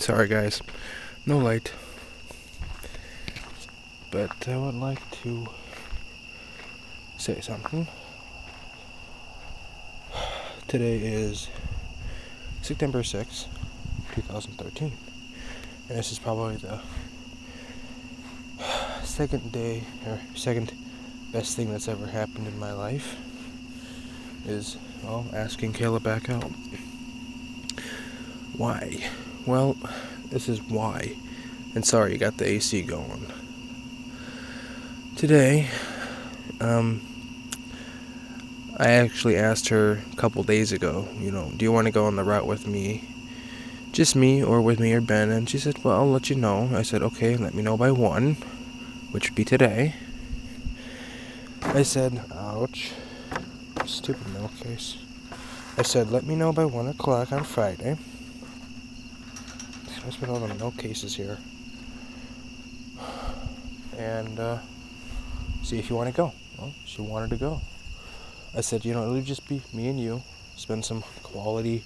Sorry guys, no light, but I would like to say something. Today is September 6th, 2013, and this is probably the second best thing that's ever happened in my life, is, well, asking Kayla back out. Why? Well, this is why. And sorry, you got the AC going. Today, I actually asked her a couple days ago, do you want to go on the route with me? Just me, or with me or Ben? And she said, well, I'll let you know. I said, okay, let me know by 1, which would be today. I said, ouch, stupid milk case. I said, let me know by 1 o'clock on Friday. I spent all the milk cases here. And, see if you want to go. Well, she wanted to go. I said, it'll just be me and you. Spend some quality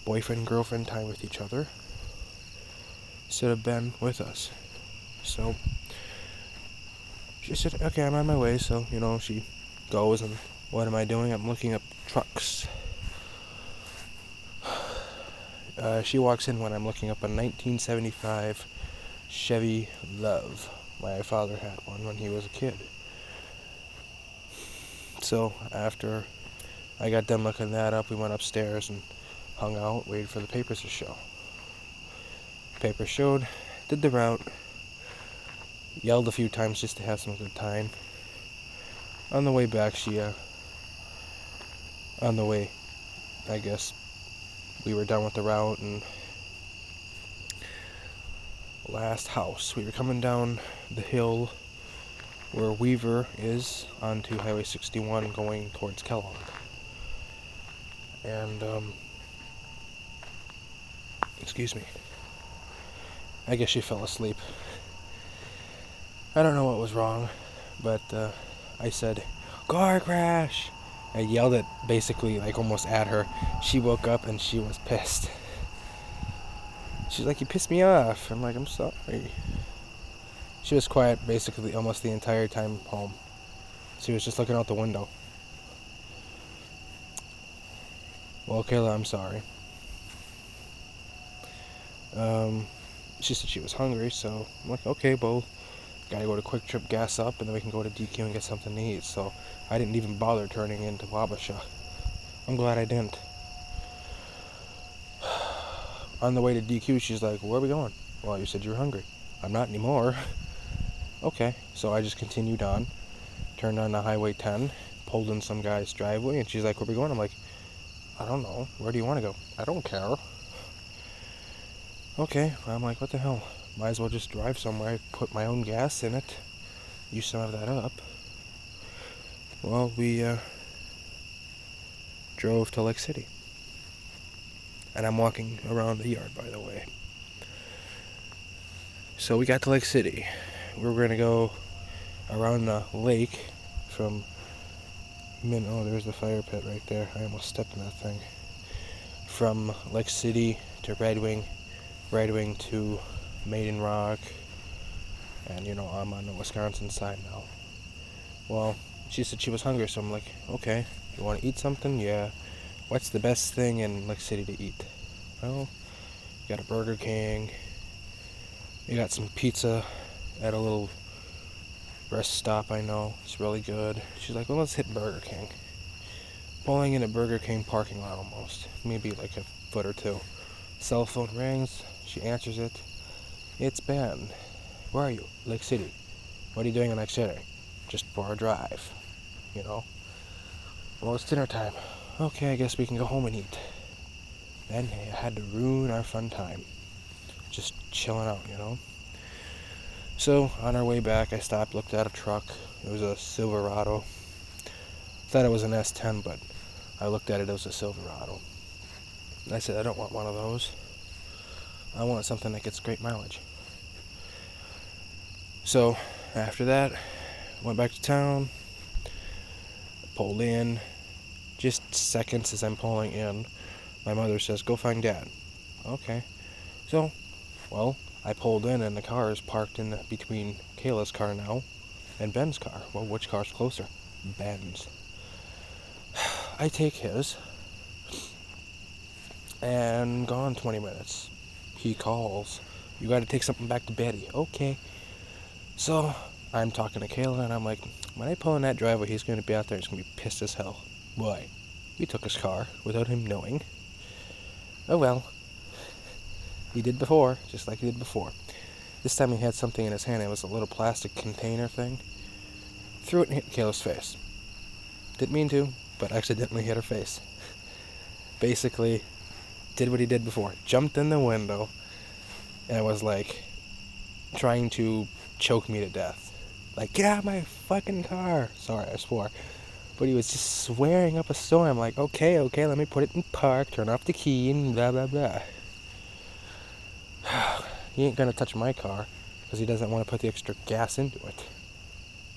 boyfriend-girlfriend time with each other. Instead of Ben with us. So, she said, okay, I'm on my way. So, she goes, and what am I doing? I'm looking up trucks. She walks in when I'm looking up a 1975 Chevy Love. My father had one when he was a kid. So after I got done looking that up, we went upstairs and hung out, waited for the papers to show. Paper showed, did the route, yelled a few times just to have some good time. On the way back, I guess, we were done with the route, and last house, we were coming down the hill where Weaver is onto Highway 61 going towards Kellogg. And, excuse me. I guess she fell asleep. I don't know what was wrong, but I said, car crash! I yelled it basically almost at her. She woke up and she was pissed. She's like, you pissed me off. I'm like, I'm sorry. She was quiet basically almost the entire time home. She was just looking out the window. Well, Kayla, I'm sorry. She said she was hungry, so I'm like, okay, well, gotta go to Quick Trip, gas up, and then we can go to DQ and get something to eat. So I didn't even bother turning into Wabasha. I'm glad I didn't. On the way to DQ, she's like, where are we going? Well, you said you were hungry. I'm not anymore. Okay, so I just continued on, turned on the Highway 10, pulled in some guy's driveway, and she's like, where are we going? I'm like, I don't know. Where do you want to go? I don't care. Okay, well, I'm like, what the hell? Might as well just drive somewhere, put my own gas in it, use some of that up. Well, we drove to Lake City. And I'm walking around the yard, by the way. So we got to Lake City. We were going to go around the lake from oh, there's the fire pit right there. I almost stepped in that thing. From Lake City to Red Wing to Maiden Rock, and I'm on the Wisconsin side now. Well, she said she was hungry, so I'm like, okay, you want to eat something? Yeah. What's the best thing in Lake City to eat? Well, you got a Burger King, you got some pizza at a little rest stop I know, it's really good. She's like, well, let's hit Burger King. Pulling in a Burger King parking lot almost, maybe like a foot or two. Cell phone rings, she answers it. It's Ben. Where are you? Lake City. What are you doing in Lake City? Just for a drive, Well, it's dinner time. Okay, I guess we can go home and eat. Then I had to ruin our fun time. Just chilling out, So, on our way back, I stopped, looked at a truck. It was a Silverado. Thought it was an S10, but I looked at it, it was a Silverado. And I said, I don't want one of those. I want something that gets great mileage. So, after that, went back to town, pulled in. Just seconds as I'm pulling in, my mother says, go find Dad. Okay. So, Well, I pulled in and the car is parked in between Kayla's car now and Ben's car. Well, which car's closer? Ben's. I take his, and gone 20 minutes. He calls. You gotta take something back to Betty. Okay. So, I'm talking to Kayla, and I'm like, when I pull in that driveway, he's gonna be out there, he's gonna be pissed as hell. Why? We took his car without him knowing. Oh well. He did before, just like he did before. This time he had something in his hand. It was a little plastic container thing. Threw it and hit Kayla's face. Didn't mean to, but accidentally hit her face. Basically, did what he did before. Jumped in the window and was like trying to choke me to death. Like, get out of my fucking car. Sorry, I swore. But he was just swearing up a storm. Like, okay, let me put it in park, turn off the key, and blah, blah, blah. He ain't gonna touch my car because he doesn't want to put the extra gas into it.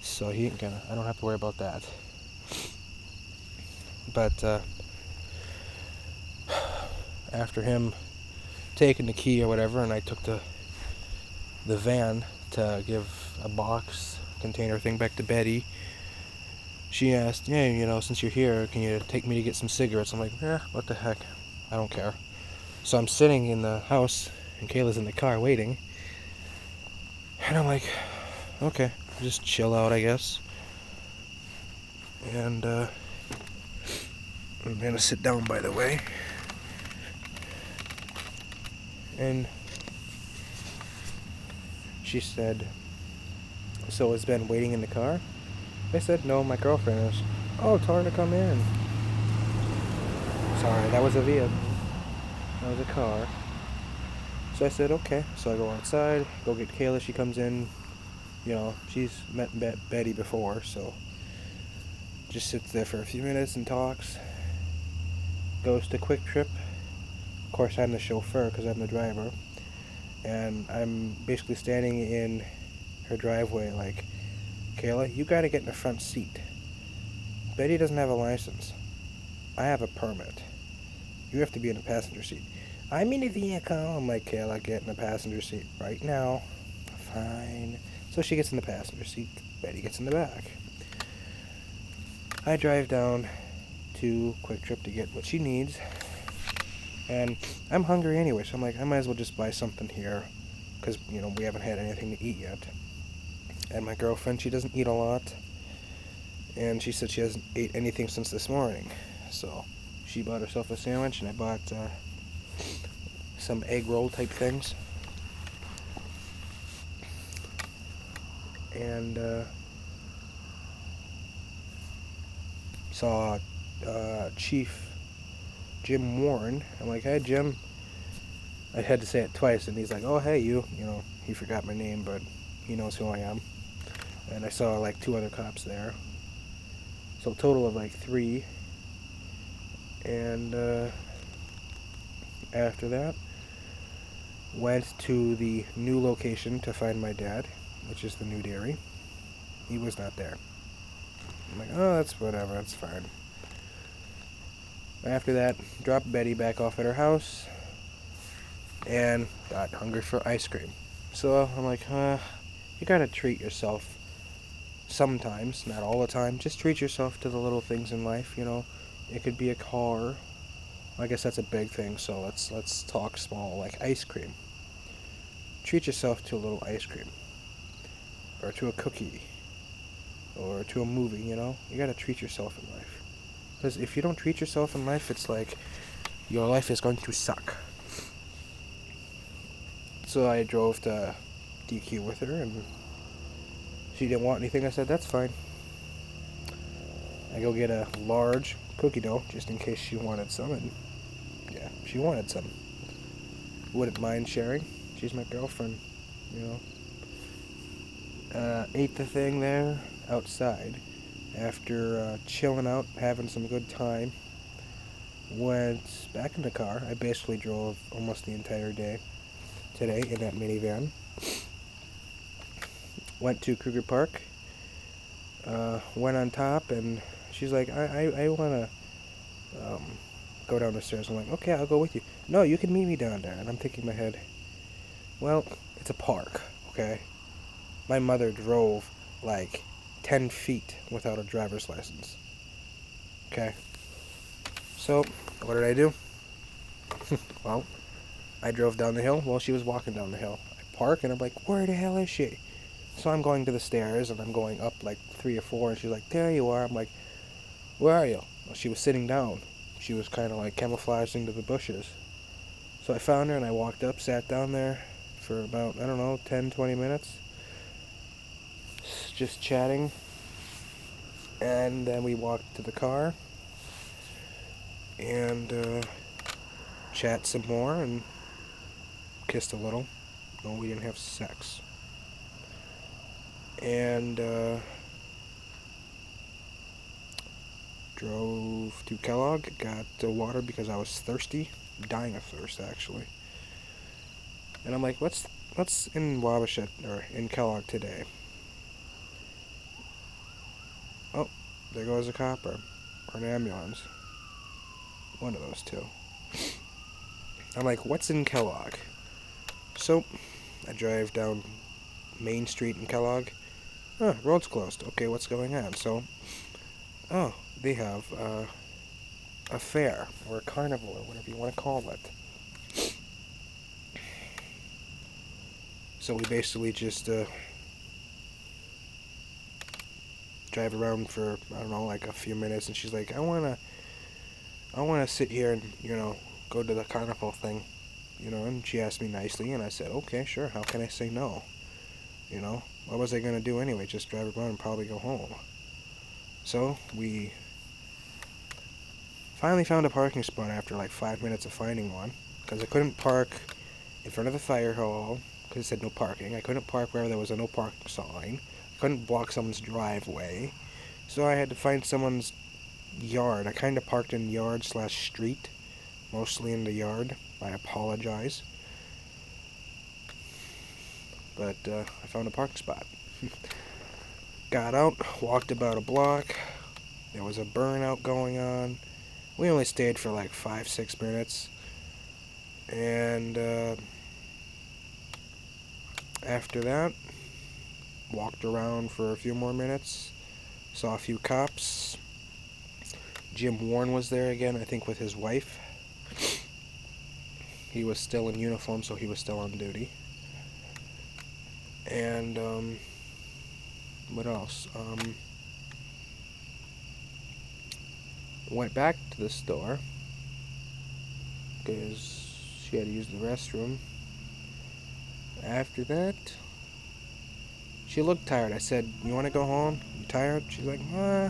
So he ain't gonna. I don't have to worry about that. But after him taking the key or whatever, and I took the van to give a box container thing back to Betty, she asked, "Hey, since you're here, can you take me to get some cigarettes?" I'm like, "Yeah, what the heck? I don't care." So I'm sitting in the house, and Kayla's in the car waiting. And I'm like, okay, just chill out, I guess. And I'm gonna sit down, by the way. And she said, "So has Ben waiting in the car?" I said, "No, my girlfriend is." "Oh, tell her to come in." Sorry, that was a vehicle. That was a car. So I said, okay. So I go outside, go get Kayla. She comes in. She's met Betty before, so just sits there for a few minutes and talks. Goes to Quick Trip. Of course, I'm the chauffeur because I'm the driver. And I'm basically standing in her driveway like, "Kayla, you gotta get in the front seat. Betty doesn't have a license. I have a permit. You have to be in the passenger seat." "I'm in a vehicle." I'm like, "Kayla, get in the passenger seat right now." "Fine." So she gets in the passenger seat. Betty gets in the back. I drive down to Quick Trip to get what she needs. And I'm hungry anyway, so I'm like, I might as well just buy something here. Because, we haven't had anything to eat yet. And my girlfriend, she doesn't eat a lot. And she said she hasn't ate anything since this morning. So she bought herself a sandwich, and I bought some egg roll type things. And saw Chief Jim Warren. I'm like, "Hey, Jim." I had to say it twice, and he's like, "Oh, hey, you." He forgot my name, but he knows who I am. And I saw like 2 other cops there. So a total of like 3. And after that, went to the new location to find my dad, which is the new dairy. He was not there. I'm like, oh, that's whatever, that's fine. After that, dropped Betty back off at her house, and got hungry for ice cream. So I'm like, you gotta treat yourself sometimes, not all the time. Just treat yourself to the little things in life, It could be a car. I guess that's a big thing, so let's talk small, like ice cream. Treat yourself to a little ice cream. Or to a cookie. Or to a movie, You gotta treat yourself in life. Because if you don't treat yourself in life, it's like your life is going to suck. So I drove to DQ with her, and she didn't want anything. I said, that's fine. I go get a large cookie dough, just in case she wanted some, and yeah, she wanted some. Wouldn't mind sharing. She's my girlfriend, Ate the thing there outside. After chilling out, having some good time, went back in the car. I basically drove almost the entire day today in that minivan. Went to Kruger Park. Went on top, and she's like, I want to go down the stairs. I'm like, okay, I'll go with you. "No, you can meet me down there." And I'm thinking in my head, Well, it's a park, okay? My mother drove like 10 feet without a driver's license. Okay? So, what did I do? Well, I drove down the hill while she was walking down the hill. I park and I'm like, where the hell is she? So I'm going to the stairs and I'm going up like 3 or 4 and she's like, there you are. I'm like, where are you? Well, she was sitting down. She was kind of like camouflaged into the bushes. So I found her and I walked up, sat down there for about, I don't know, 10, 20 minutes. Just chatting. And then we walked to the car and chat some more and kissed a little. No, we didn't have sex. And drove to Kellogg, got water because I was thirsty, dying of thirst actually. And I'm like, what's in Wabasha or in Kellogg today? Oh, there goes a cop or an ambulance. One of those two. I'm like, what's in Kellogg? So I drive down Main Street in Kellogg. Oh, road's closed. Okay, what's going on? So, oh, they have a fair or a carnival or whatever you want to call it. So we basically just drive around for, I don't know, like a few minutes, and she's like, I wanna sit here and, you know, go to the carnival thing, you know. And she asked me nicely, and I said, okay, sure. How can I say no? You know, what was I gonna do anyway? Just drive around and probably go home. So we finally found a parking spot after like 5 minutes of finding one, because I couldn't park in front of the fire hall because it said no parking. I couldn't park where there was a no parking sign. I couldn't block someone's driveway. So I had to find someone's yard. I kind of parked in yard / street, mostly in the yard. I apologize. But I found a parking spot. Got out, walked about a block. There was a burnout going on. We only stayed for like 5-6 minutes. And after that, walked around for a few more minutes. Saw a few cops. Jim Warren was there again, I think with his wife. He was still in uniform, so he was still on duty. And what else? Went back to the store because she had to use the restroom. After that, she looked tired. I said, you want to go home? You tired? She's like,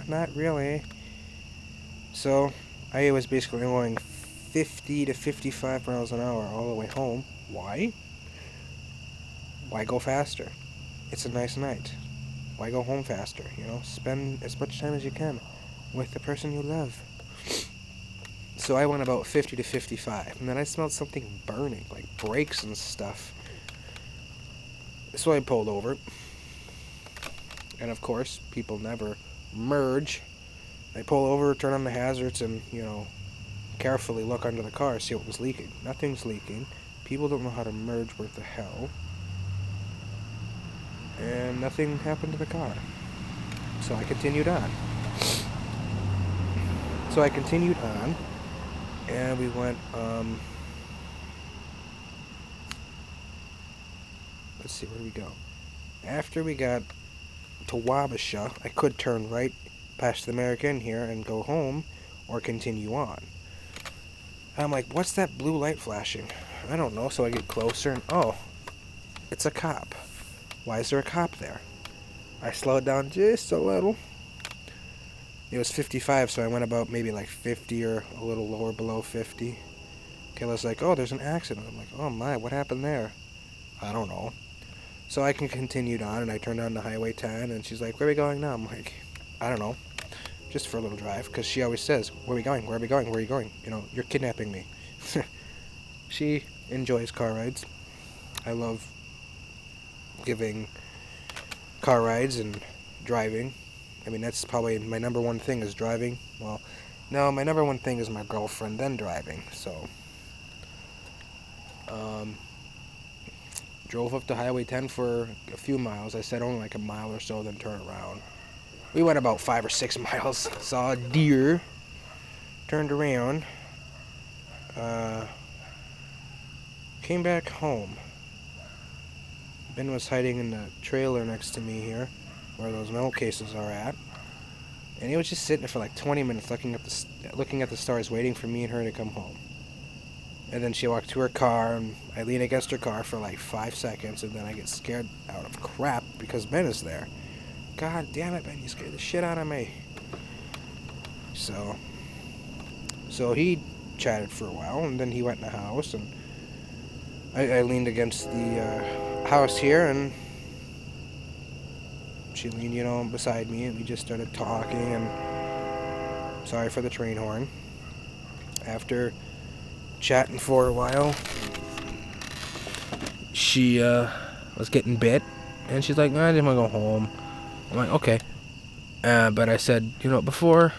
not really. So I was basically going 50 to 55 miles an hour all the way home. Why? Why go faster? It's a nice night. Why go home faster? You know, spend as much time as you can with the person you love. So I went about 50 to 55, and then I smelled something burning, like brakes and stuff. So I pulled over. And of course, people never merge. I pull over, turn on the hazards, and, you know, carefully look under the car, see what was leaking. Nothing's leaking. People don't know how to merge worth the hell. And nothing happened to the car. So I continued on. And we went, let's see, where did we go? After we got to Wabasha, I could turn right past the American here and go home, or continue on. I'm like, what's that blue light flashing? I don't know, so I get closer and, oh, it's a cop. Why is there a cop there? I slowed down just a little. It was 55, so I went about maybe like 50 or a little lower below 50. Kayla's like, oh, there's an accident. I'm like, oh my, what happened there? I don't know. So I continued on, and I turned on the Highway 10, and she's like, where are we going now? I'm like, I don't know. Just for a little drive, because she always says, where are we going? Where are we going? Where are you going? You know, you're kidnapping me. She enjoys car rides. I love giving car rides and driving. I mean, that's probably my number one thing is driving. Well, no, my number one thing is my girlfriend, then driving. So, drove up to Highway 10 for a few miles. I said only like a mile or so, then turn around. We went about 5 or 6 miles, saw a deer, turned around, came back home. Ben was hiding in the trailer next to me here, where those milk cases are at. And he was just sitting there for like 20 minutes looking at the stars, waiting for me and her to come home. And then she walked to her car, and I lean against her car for like 5 seconds, and then I get scared out of crap because Ben is there. God damn it, Ben, you scared the shit out of me. So he chatted for a while, and then he went in the house, and I leaned against the house here, and she leaned, you know, beside me, and we just started talking, and sorry for the train horn. After chatting for a while, she was getting bit, and she's like, I didn't want to go home. I'm like, okay. But I said, you know, before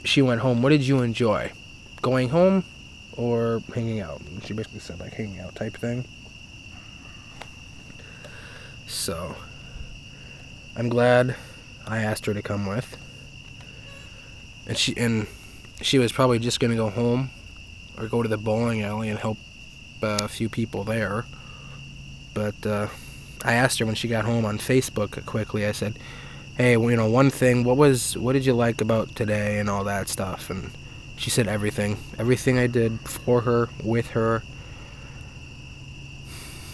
she went home, what did you enjoy? Going home or hanging out? And she basically said, like, hanging out type thing. So I'm glad I asked her to come with. And she was probably just going to go home or go to the bowling alley and help a few people there. But I asked her when she got home on Facebook quickly. I said, hey, well, you know, one thing, what did you like about today and all that stuff? And she said everything. Everything I did for her, with her.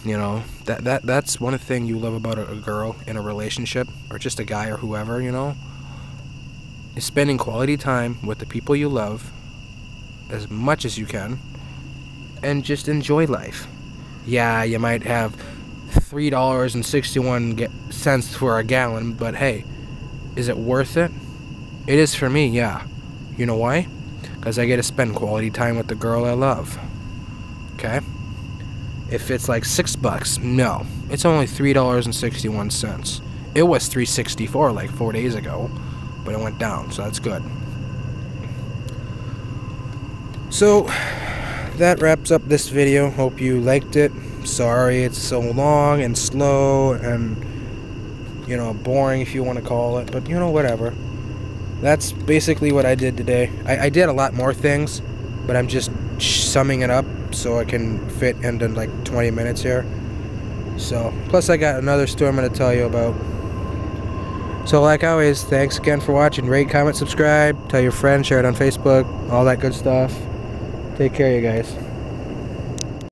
You know, that's one thing you love about a girl in a relationship, or just a guy or whoever, you know, is spending quality time with the people you love as much as you can, and just enjoy life. Yeah, you might have $3.61 for a gallon, but hey, is it worth it? It is for me, yeah. You know why? Because I get to spend quality time with the girl I love. Okay? If it's like $6, no. It's only $3.61. It was $3.64 like 4 days ago, but it went down, so that's good. So that wraps up this video. Hope you liked it. Sorry it's so long and slow and, you know, boring if you want to call it, but you know, whatever. That's basically what I did today. I did a lot more things, but I'm just summing it up so I can fit into like 20 minutes here. So, plus I got another story I'm going to tell you about. So like always, thanks again for watching. Rate, comment, subscribe, tell your friends, share it on Facebook, all that good stuff. Take care, you guys.